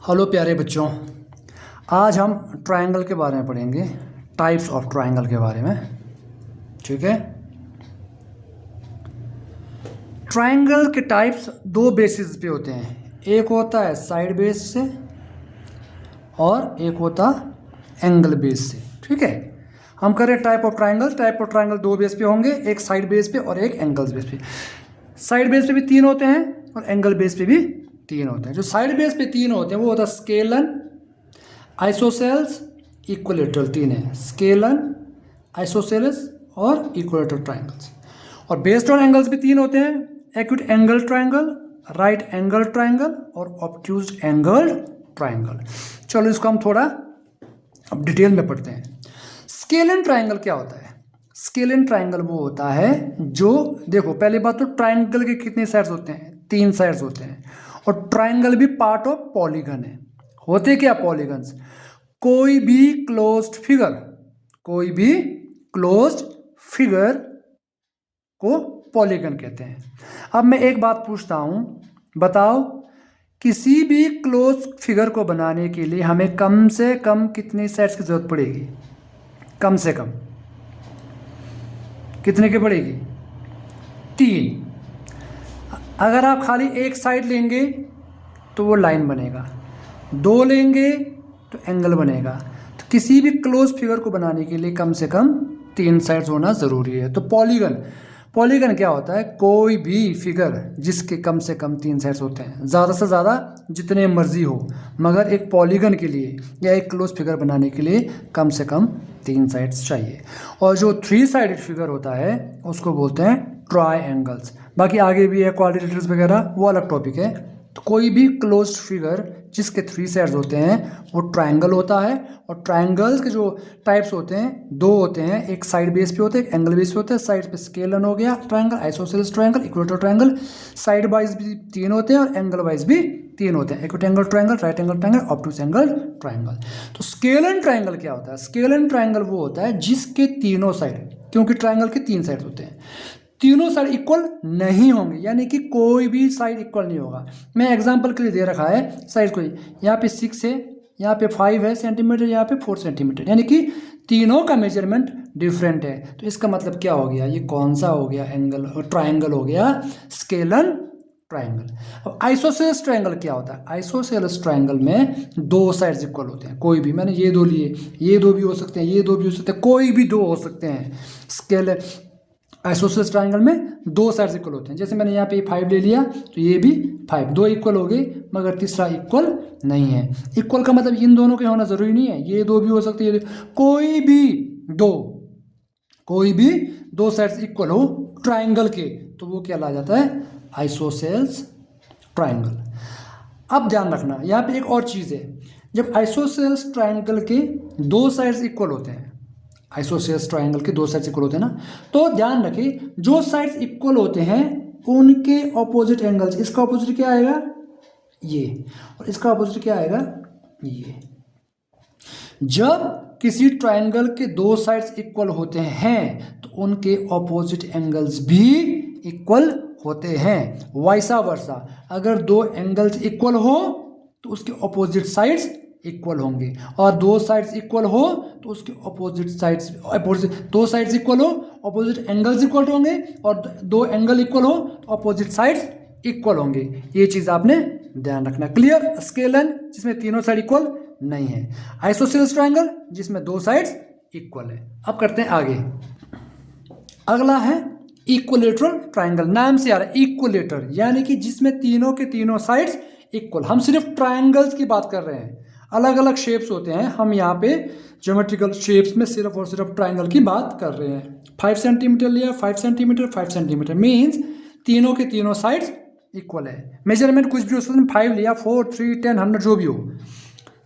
Hello प्यारे बच्चों, आज हम ट्रायंगल के बारे में पढ़ेंगे, टाइप्स ऑफ ट्रायंगल के बारे में। ठीक है। ट्रायंगल के टाइप्स दो बेसिस पे होते हैं, एक होता है साइड बेस से और एक होता एंगल बेस से। ठीक है। हम करें टाइप ऑफ ट्रायंगल दो बेस पे होंगे, एक साइड बेस पे और एक एंगल बेस पे। साइड बेस पे भी तीन होते हैं और एंगल बेस पे भी तीन होते हैं। जो साइड बेस पे तीन होते हैं वो होता है स्केलन, आइसोसेल्स, इक्विलेटरल। तीन है, स्केलन, आइसोसेल्स और इक्विलेटरल ट्रायंगल्स। और बेस्ड ऑन एंगल्स भी तीन होते हैं, acute angle triangle, right angle triangle और ऑब्ट्यूज एंगल ट्रायंगल। चलो इसको हम थोड़ा अब डिटेल में पढ़ते हैं। स्केलन ट्रायंगल क्या होता है? स्केलन ट्रायंगल वो होता है जो, देखो पहली बात तो ट्रायंगल के कितने साइड्स होते हैं? तीन साइड्स होते हैं। और ट्रायंगल भी पार्ट ऑफ पॉलीगन है। होते क्या पॉलीगन्स? कोई भी क्लोज्ड फिगर को पॉलीगन कहते हैं। अब मैं एक बात पूछता हूं, बताओ किसी भी क्लोज फिगर को बनाने के लिए हमें कम से कम कितनी साइड्स की जरूरत पड़ेगी? कम से कम कितने की पड़ेगी? तीन। अगर आप खाली एक साइड लेंगे तो वो लाइन बनेगा, दो लेंगे तो एंगल बनेगा। तो किसी भी क्लोज फिगर को बनाने के लिए कम से कम तीन साइड्स होना ज़रूरी है। तो पॉलीगन क्या होता है? कोई भी फिगर जिसके कम से कम तीन साइड्स होते हैं, ज़्यादा से ज़्यादा जितने मर्जी हो, मगर एक पॉलीगन के लिए या एक क्लोज फिगर बनाने के लिए कम से कम तीन साइड्स चाहिए। और जो थ्री साइडेड फिगर होता है उसको बोलते हैं ट्रायंगल्स। बाकी आगे भी है क्वाड्रिलेटरल्स वगैरह, वो अलग टॉपिक है। तो कोई भी क्लोज्ड फिगर जिसके थ्री साइड्स होते हैं वो ट्रायंगल होता है। और ट्रायंगल्स के जो टाइप्स होते हैं दो होते हैं, एक साइड बेस पे होते हैं, एक एंगल बेस पे होते हैं। साइड पे स्केलन हो गया triangle, isosceles triangle, equatorial triangle. Side wise भी तीन होते हैं और एंगल वाइज भी तीन होते हैं, acute angle triangle, right angle triangle, obtuse angle triangle. तो स्केलन ट्रायंगल क्या होता है? स्केलन ट्रायंगल वो होता है जिसके तीनों साइड, क्योंकि ट्रायंगल के तीन साइड होते हैं, तीनों साइड इक्वल नहीं होंगे, यानी कि कोई भी साइड इक्वल नहीं होगा। मैं एग्जांपल के लिए दे रखा है साइड को, यहाँ पे 6 है, यहाँ पे 5 है सेंटीमीटर, यहाँ पे 4 सेंटीमीटर, यानी कि तीनों का मेजरमेंट डिफरेंट है। तो इसका मतलब क्या हो गया? ये कौन सा हो गया? एंगल और ट्रायंगल हो गया स्केलन ट्रायंगल। अब आइसोसेलेस ट्रायंगल क्या होता है? आइसोसेलेस ट्रायंगल में दो साइड्स इक्वल होते हैं। कोई भी, मैंने ये दो लिए, ये दो भी हो सकते हैं, ये दो भी हो सकते हैं, कोई भी दो हो सकते हैं। स्केल आइसोसेलेस ट्रायंगल में दो साइड्स इक्वल होते हैं। जैसे मैंने यहाँ पे 5 ले लिया तो ये भी 5, दो इक्वल हो गए, मगर तीसरा इक्वल नहीं है। इक्वल का मतलब इन दोनों के होना जरूरी नहीं है, ये दो भी हो सकते हैं, कोई भी दो साइड्स इक्वल हो ट्रायंगल के, तो वो क्या ला जाता है? Isosceles triangle. अब ध्यान रखना यहाँ पे एक और चीज़ है, जब आइसोसेलेस ट्रायंगल के दो साइड्स इक्वल होते हैं, आइसोसेलेस ट्रायंगल के दो साइड्स इक्वल होते हैं ना, तो ध्यान रखिए जो साइड्स इक्वल होते हैं उनके ऑपोजिट एंगल्स, इसका ऑपोजिट क्या आएगा? ये, और इसका ऑपोजिट क्या आएगा? ये। जब किसी ट्रायंगल के दो साइड्स इक्वल होते हैं तो उनके ऑपोजिट एंगल्स भी इक्वल होते हैं। वाइसा वर्सा, अगर दो एंगल्स इक्वल हो तो उसके ऑपोजिट साइड्स इक्वल होंगे, और दो साइड्स इक्वल हो तो उसके ऑपोजिट साइड्स, दो साइड्स इक्वल हो ऑपोजिट एंगल्स इक्वल होंगे, और दो एंगल इक्वल हो तो ऑपोजिट साइड्स इक्वल होंगे। ये चीज़ आपने ध्यान रखना। क्लियर? स्केलन जिसमें तीनों साइड इक्वल नहीं है, आइसोसेलेस ट्रायंगल जिसमें दो साइड्स इक्वल है। अब करते हैं आगे। अगला है इक्विलेटरल ट्रायंगल। नाम से आ रहा है इक्विलेटर, यानी कि जिसमें तीनों के तीनों साइड्स इक्वल। हम सिर्फ ट्रायंगल्स की बात कर रहे हैं, अलग अलग शेप्स होते हैं, हम यहाँ पे ज्योमेट्रिकल शेप्स में सिर्फ और सिर्फ ट्रायंगल की बात कर रहे हैं। 5 सेंटीमीटर लिया, 5 सेंटीमीटर, 5 सेंटीमीटर, मीन्स तीनों के तीनों साइड्स इक्वल है। मेजरमेंट कुछ भी हो सकता है, 5 लिया, 4, 3, 10, 100 जो भी हो,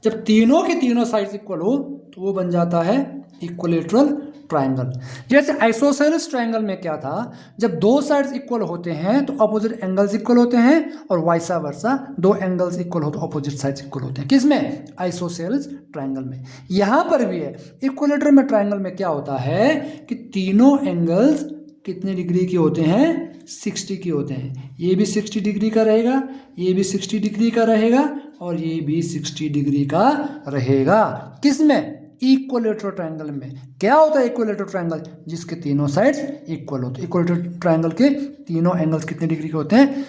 जब तीनों के तीनों साइड्स इक्वल हो तो वो बन जाता है इक्विलेटरल ट्रायंगल। जैसे आइसोसेलेस ट्रायंगल में क्या था, जब दो साइड्स इक्वल होते हैं तो ऑपोजिट एंगल्स इक्वल होते हैं, और वाइसा वर्सा, दो एंगल्स इक्वल हो तो ऑपोजिट साइड्स इक्वल होते हैं। किसमें? आइसोसेलेस ट्रायंगल में। यहां पर भी है इक्विलेटरल में। ट्रायंगल में क्या होता है कि तीनों एंगल्स कितने डिग्री के होते हैं? 60 के होते हैं। ये भी 60 डिग्री का रहेगा, ये भी 60 डिग्री का रहेगा, और ये भी 60 डिग्री का रहेगा। किसमें? इक्विलेटरल ट्रायंगल में। क्या होता है इक्विलेटरल ट्रायंगल? जिसके तीनों साइड्स इक्वल होते हैं। इक्विलेटरल ट्रायंगल के तीनों एंगल्स कितने डिग्री के होते हैं?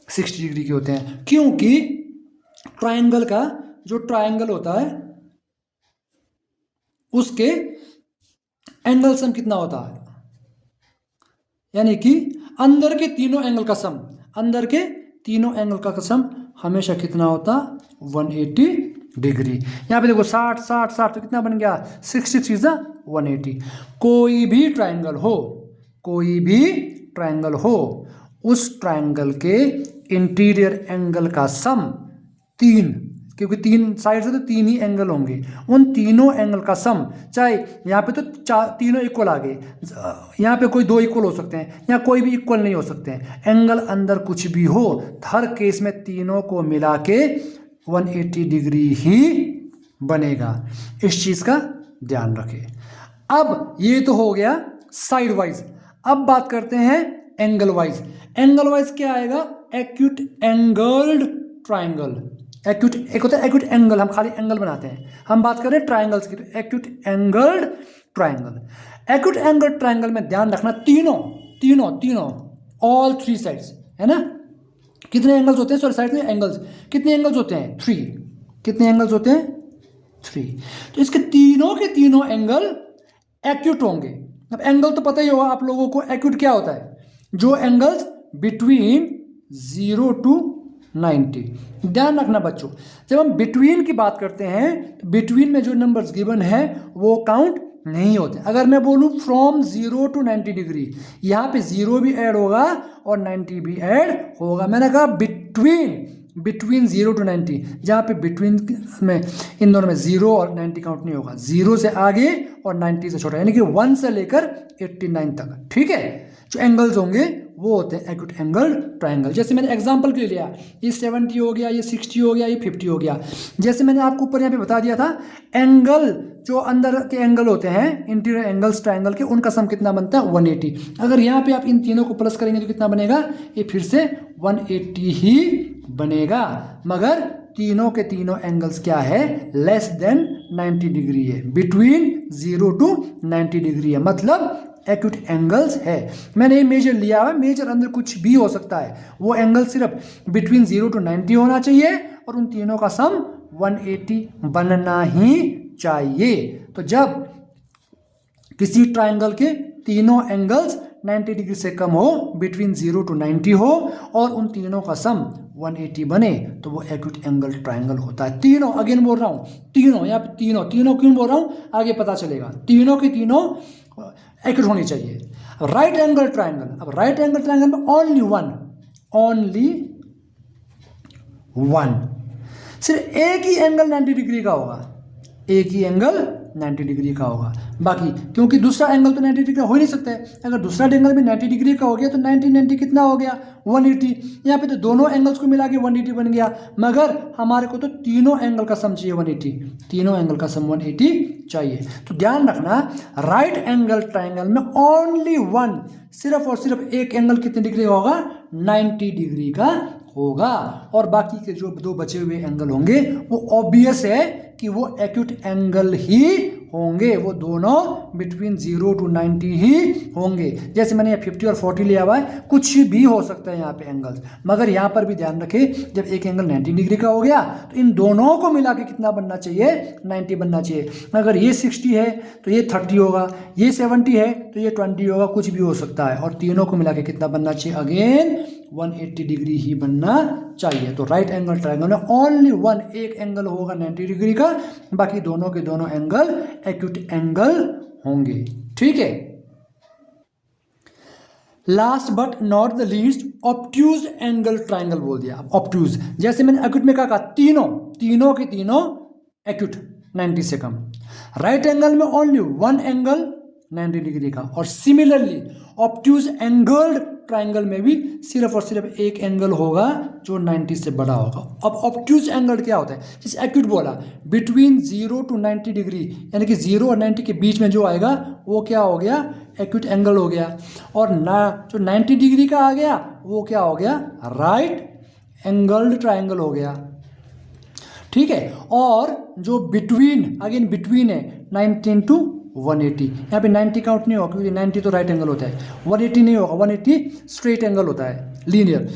60 डिग्री के होते हैं। क्योंकि ट्रायंगल का जो ट्रायंगल होता है उसके एंगल सम कितना होता है? यानी कि अंदर के तीनों एंगल का सम, अंदर के तीनों एंगल का सम हमेशा कितना होता? 180 डिग्री। यहाँ पे देखो 60 60 60 तो कितना बन गया? 63 सा 180। कोई भी ट्रायंगल हो, कोई भी ट्रायंगल हो, उस ट्रायंगल के इंटीरियर एंगल का सम 3, क्योंकि 3 साइड से तो 3 ही एंगल होंगे, उन तीनों एंगल का सम, चाहे यहाँ पे तो तीनों इक्वल आ गए, यहाँ पे कोई 2 इक्वल हो सकते हैं, यहाँ कोई भी इक्वल नहीं हो सकते हैं, एंगल अंदर कुछ भी हो, हर केस में तीनों को मिला के 180 डिग्री ही बनेगा। इस चीज़ का ध्यान रखें। अब ये तो हो गया साइड वाइज। अब बात करते हैं एंगल वाइज। एंगल वाइज क्या आएगा? Acute angled triangle. एक्यूट, एक होता है एक्यूट एंगल, हम खाली एंगल बनाते हैं, हम बात करें ट्रायंगल्स की, तो acute angled triangle. Acute angle triangle में ध्यान रखना तीनों तीनों तीनों ऑल 3 साइड्स है ना। कितने एंगल्स होते हैं? सॉरी साइड में एंगल्स कितने एंगल्स होते हैं? 3। कितने एंगल्स होते हैं? 3। तो इसके तीनों के तीनों एंगल एक्यूट होंगे। अब एंगल तो पता ही होगा आप लोगों को, एक्यूट क्या होता है? जो एंगल्स बिटवीन 0 to 90। ध्यान रखना बच्चों, जब हम बिटवीन की बात करते हैं तो बिटवीन में जो नंबर्स गिवन है वो काउंट नहीं होते। अगर मैं बोलूं फ्रॉम 0 to 90 डिग्री, यहाँ पे 0 भी ऐड होगा और 90 भी ऐड होगा। मैंने कहा बिटवीन 0 to 90, जहाँ पे बिटवीन में इन दोनों में 0 और 90 काउंट नहीं होगा, 0 से आगे और 90 से छोटा, यानी कि 1 से लेकर 89 तक। ठीक है, जो एंगल्स होंगे वो होते हैं एक्यूट एंगल ट्रायंगल। जैसे मैंने एग्जांपल के लिए लिया, ये 70 हो गया, ये 60 हो गया, ये 50 हो गया। जैसे मैंने आपको ऊपर यहाँ पे बता दिया था, एंगल जो अंदर के एंगल होते हैं इंटीरियर एंगल्स ट्रायंगल के, उनका सम कितना बनता है? 180। अगर यहाँ पे आप इन तीनों को प्लस करेंगे तो कितना बनेगा? ये फिर से 180 ही बनेगा, मगर तीनों के तीनों एंगल्स क्या है? लेस देन 90 डिग्री है, बिटवीन 0 to 90 डिग्री है, मतलब एक्यूट एंगल्स है। मैंने ये मेजर लिया है, मेजर अंदर कुछ भी हो सकता है, वो एंगल सिर्फ बिटवीन 0 to 90 होना चाहिए और उन तीनों का सम 180 बनना ही चाहिए। तो जब किसी ट्रायंगल के तीनों एंगल्स 90 डिग्री से कम हो, बिटवीन 0 to 90 हो और उन तीनों का सम 180 बने, तो वो एक्यूट एंगल ट्रायंगल होता है। तीनों, अगेन बोल रहा हूँ, तीनों, यहाँ पे तीनों क्यों बोल रहा हूँ आगे पता चलेगा। तीनों के तीनों एक्यूट होनी चाहिए। राइट एंगल ट्रायंगल, अब राइट एंगल ट्रायंगल में ओनली वन, सिर्फ एक ही एंगल 90 डिग्री का होगा, एक ही एंगल 90 डिग्री का होगा। बाकी क्योंकि दूसरा एंगल तो 90 डिग्री का हो ही नहीं सकता है, अगर दूसरा एंगल भी 90 डिग्री का हो गया तो 90 कितना हो गया? 180। यहाँ पे तो दोनों एंगल्स को मिला के 180 बन गया, मगर हमारे को तो तीनों एंगल का सम चाहिए 180, तीनों एंगल का सम 180 चाहिए। तो ध्यान रखना, राइट एंगल ट्रायंगल में ओनली वन, सिर्फ और सिर्फ एक एंगल कितने डिग्री का होगा? 90 डिग्री का होगा, और बाकी के जो 2 बचे हुए एंगल होंगे वो ऑब्वियस है कि वो एक्यूट एंगल ही होंगे, वो दोनों बिटवीन 0 to 90 ही होंगे। जैसे मैंने 50 और 40 लिया हुआ है, कुछ भी हो सकता है यहाँ पे एंगल्स, मगर यहाँ पर भी ध्यान रखें, जब एक एंगल 90 डिग्री का हो गया तो इन दोनों को मिला के कितना बनना चाहिए? 90 बनना चाहिए। अगर ये 60 है तो ये 30 होगा, ये 70 है तो ये 20 होगा, कुछ भी हो सकता है, और तीनों को मिला के कितना बनना चाहिए? अगेन 180 डिग्री ही बनना चाहिए। तो राइट एंगल ट्रायंगल में ओनली वन, एक एंगल होगा 90 डिग्री का, बाकी दोनों के दोनों एंगल एक्यूट एंगल होंगे। ठीक है, last but not the least, obtuse angle triangle बोल दिया। ऑब्ट्यूज, जैसे मैंने एक्यूट में कहा तीनों के तीनों एक्यूट 90 से कम। राइट एंगल में ओनली वन एंगल 90 डिग्री का, और सिमिलरली ऑब्ट्यूज एंगल्ड ट्रायंगल में भी सिर्फ और सिर्फ एक एंगल होगा जो 90 से बड़ा होगा। अब ऑब्ट्यूज एंगल क्या होता है? जैसे एक्यूट बोला बिटवीन 0 to 90 डिग्री, यानी कि 0 और 90 के बीच में जो आएगा वो क्या हो गया? एक्यूट एंगल हो गया। और जो 90 डिग्री का आ गया वो क्या हो गया? राइट एंगल्ड ट्रायंगल हो गया। ठीक है। और जो बिटवीन, अगेन बिटवीन है 19 to 180, यहाँ पे 90 काउंट नहीं होगा क्योंकि 90 तो राइट एंगल होता है, 180 नहीं होगा, 180 स्ट्रेट एंगल होता है, लीनियर।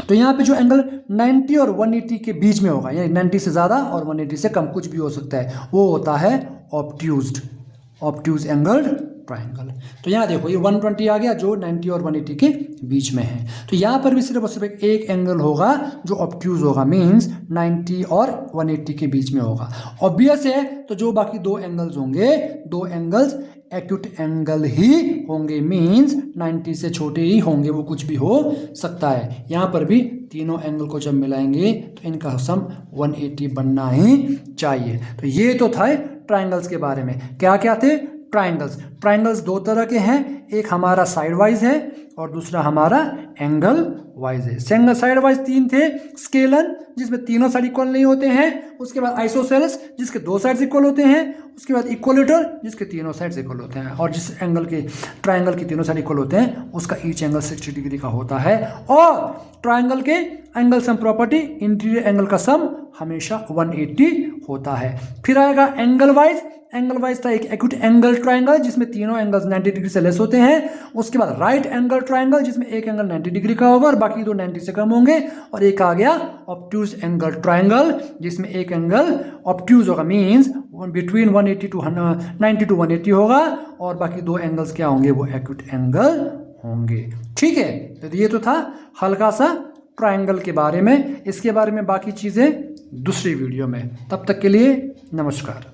तो यहाँ पे जो एंगल 90 और 180 के बीच में होगा, यानी 90 से ज़्यादा और 180 से कम, कुछ भी हो सकता है, वो होता है ऑब्ट्यूज एंगल ट्राइंगल। तो यहाँ देखो ये 120 आ गया जो 90 और 180 के बीच में है। तो यहाँ पर भी सिर्फ और सिर्फ एक एंगल होगा जो ऑब्ट्यूज होगा, मीन्स 90 और 180 के बीच में होगा। ऑब्वियस है, तो जो बाकी दो एंगल्स होंगे, दो एंगल्स एक्यूट एंगल ही होंगे, मीन्स 90 से छोटे ही होंगे, वो कुछ भी हो सकता है। यहाँ पर भी तीनों एंगल को जब मिलाएंगे तो इनका सम 180 बनना ही चाहिए। तो ये तो था ट्राइंगल्स के बारे में। क्या क्या थे ट्राइंगल्स दो तरह के हैं, एक हमारा साइड वाइज है और दूसरा हमारा एंगल वाइज है। सिंगल साइड वाइज तीन थे, स्केलन जिसमें तीनों साइड इक्वल नहीं होते हैं, उसके बाद आइसोसेलेस जिसके दो साइड्स इक्वल होते हैं, उसके बाद इक्वलेटर जिसके तीनों साइड्स इक्वल होते हैं, और जिस एंगल के ट्राइंगल के तीनों साइड इक्वल होते हैं उसका ईच एंगल 60 डिग्री का होता है। और ट्राइंगल के angle sum property, interior angle का सम हमेशा 180 होता है। फिर आएगा एंगल वाइज था एक एक्यूट एंगल ट्राइंगल जिसमें तीनों एंगल्स 90 डिग्री से लेस होते हैं। उसके बाद राइट एंगल ट्राइंगल जिसमें एक एंगल 90 डिग्री का होगा और बाकी दो 90 से कम होंगे। और एक आ गया ऑब्ट्यूज एंगल ट्राइंगल जिसमें एक एंगल ऑब्ट्यूज होगा, मीन्स बिटवीन 180 टू 90 टू 180 होगा, और बाकी दो एंगल्स क्या होंगे, वो एक्यूट एंगल होंगे। ठीक है, तो ये तो था हल्का सा ट्राइंगल के बारे में। इसके बारे में बाकी चीज़ें दूसरी वीडियो में। तब तक के लिए नमस्कार।